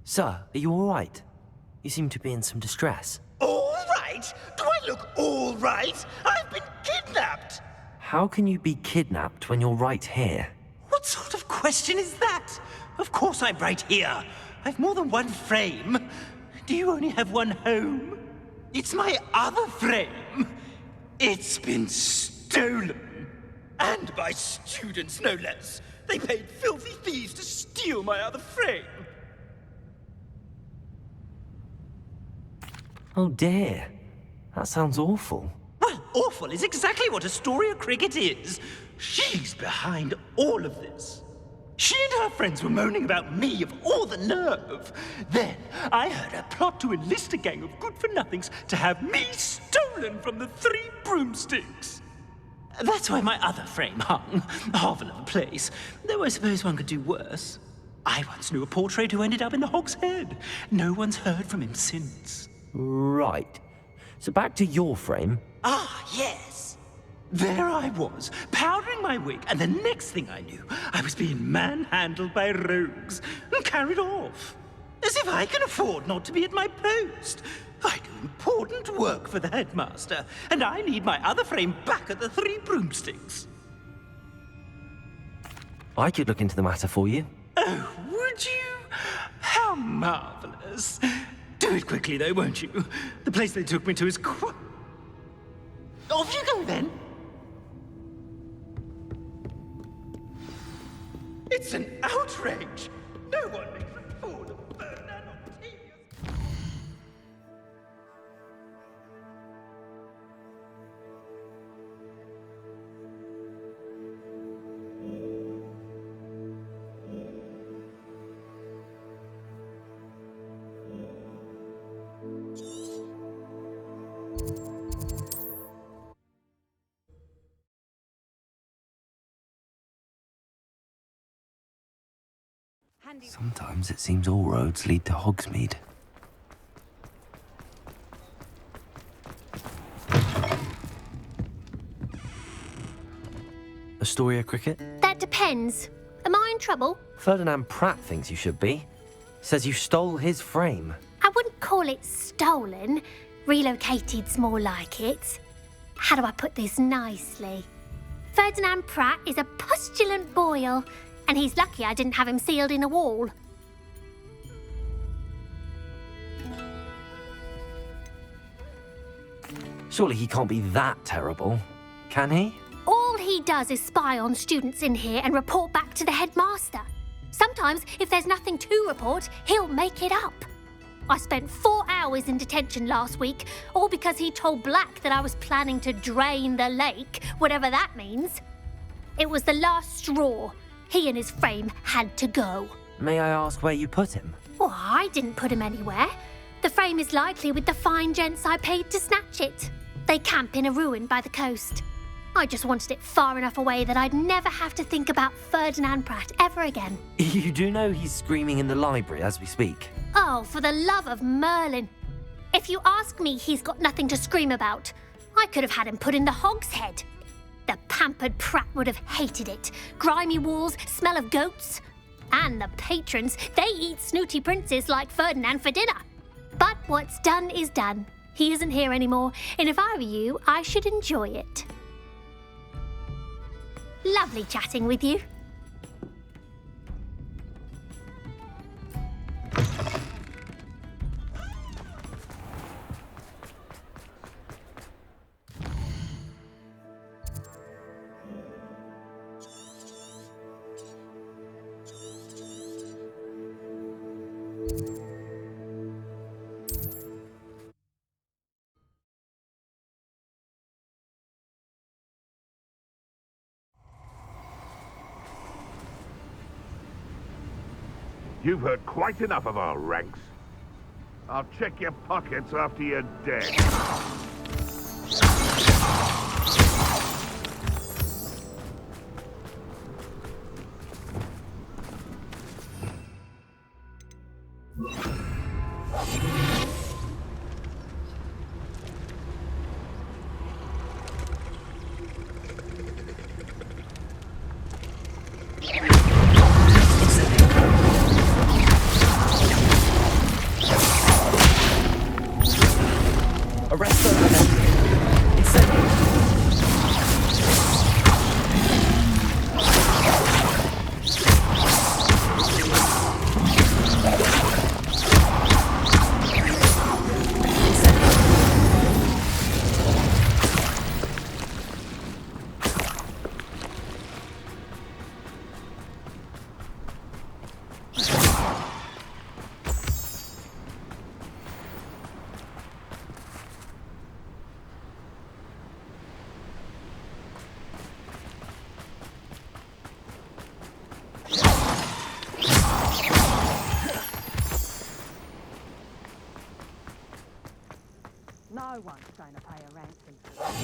Sir, are you all right? You seem to be in some distress. All right? Do I look all right? I've been kidnapped! How can you be kidnapped when you're right here? What sort of question is that? Of course I'm right here. I've more than one frame. Do you only have one home? It's my other frame. It's been stolen. And by students, no less. They paid filthy thieves to steal my other frame. Oh dear. That sounds awful. Well, awful is exactly what Astoria Cricket is. She's behind all of this. She and her friends were moaning about me of all the nerve. Then I heard her plot to enlist a gang of good-for-nothings to have me stolen from the Three Broomsticks. That's why my other frame hung. Hovel of a place. Though I suppose one could do worse. I once knew a portrait who ended up in the Hog's Head. No one's heard from him since. Right. So back to your frame. Ah, yes. There I was, powdering my wig, and the next thing I knew, I was being manhandled by rogues and carried off. As if I can afford not to be at my post. I do important work for the headmaster, and I need my other frame back at the Three Broomsticks. I could look into the matter for you. Oh, would you? How marvelous. Do it quickly, though, won't you? The place they took me to is Off you go, then. It's an outrage! No one makes a fool of Ferdinand Octavius! Sometimes it seems all roads lead to Hogsmeade. Astoria Cricket? That depends. Am I in trouble? Ferdinand Pratt thinks you should be. Says you stole his frame. I wouldn't call it stolen. Relocated's more like it. How do I put this nicely? Ferdinand Pratt is a postulant boil, and he's lucky I didn't have him sealed in a wall. Surely he can't be that terrible, can he? All he does is spy on students in here and report back to the headmaster. Sometimes, if there's nothing to report, he'll make it up. I spent 4 hours in detention last week, all because he told Black that I was planning to drain the lake, whatever that means. It was the last straw. He and his frame had to go. May I ask where you put him? Well, I didn't put him anywhere. The frame is likely with the fine gents I paid to snatch it. They camp in a ruin by the coast. I just wanted it far enough away that I'd never have to think about Ferdinand Pratt ever again. You do know he's screaming in the library as we speak. Oh, for the love of Merlin. If you ask me, he's got nothing to scream about. I could have had him put in the Hog's Head. The pampered Pratt would have hated it. Grimy walls, smell of goats. And the patrons, they eat snooty princes like Ferdinand for dinner. But what's done is done. He isn't here anymore, and if I were you, I should enjoy it. Lovely chatting with you. You've heard quite enough of our ranks. I'll check your pockets after you're dead. No one's going to pay a ransom for that.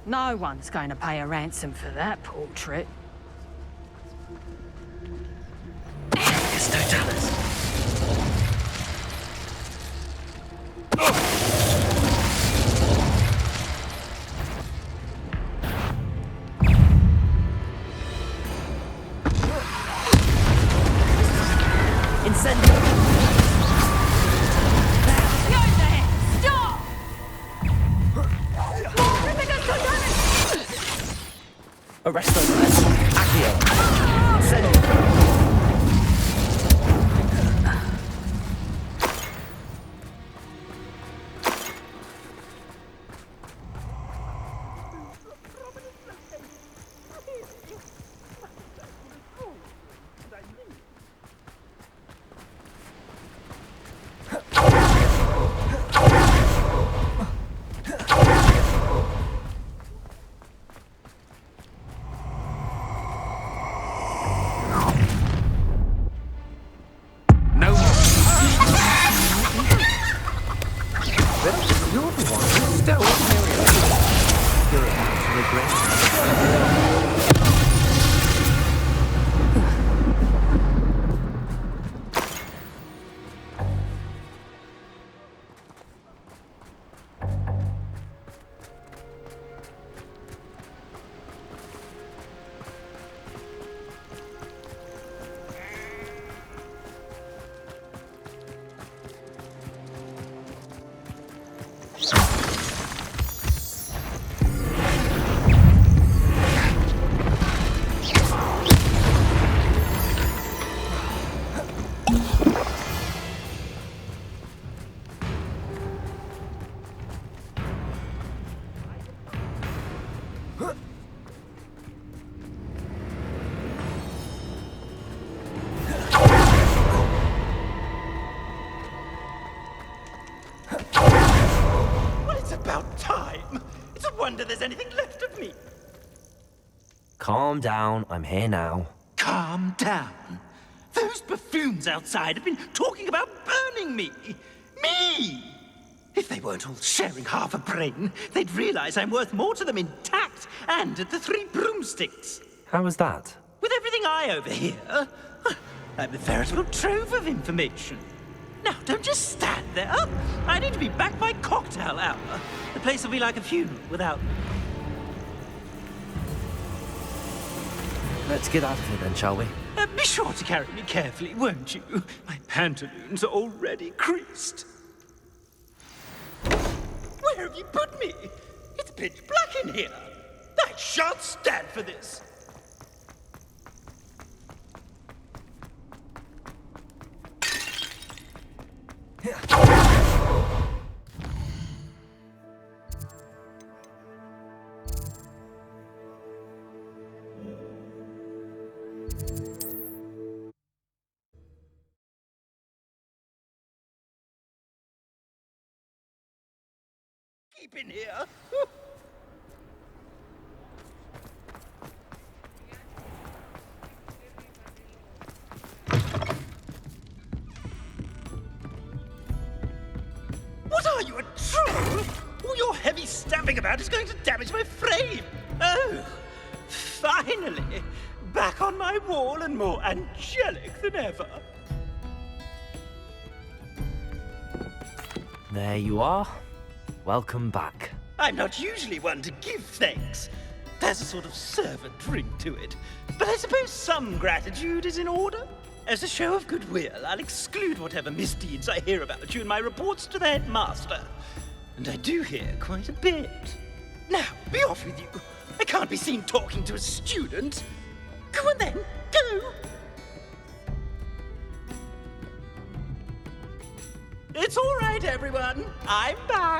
No one's going to pay a ransom for that portrait. There's no tellers. Arrest those men. Accio. Send. There's anything left of me. Calm down, I'm here now. Calm down. Those buffoons outside have been talking about burning me. Me! If they weren't all sharing half a brain, they'd realize I'm worth more to them intact and at the 3 broomsticks. How was that? With everything I overhear, I'm a veritable trove of information. Now, don't just stand there. I need to be back by cocktail hour. The place will be like a funeral without me. Let's get out of here then, shall we? Be sure to carry me carefully, won't you? My pantaloons are already creased. Where have you put me? It's pitch black in here. I shan't stand for this. Keep in here. What are you, a troll? All your heavy stamping about is going to damage my frame. Oh, finally. Back on my wall and more angelic than ever. There you are. Welcome back. I'm not usually one to give thanks. There's a sort of servant ring to it. But I suppose some gratitude is in order. As a show of goodwill, I'll exclude whatever misdeeds I hear about you in my reports to the headmaster. And I do hear quite a bit. Now, be off with you. I can't be seen talking to a student. Go on then, go! It's all right, everyone. I'm back.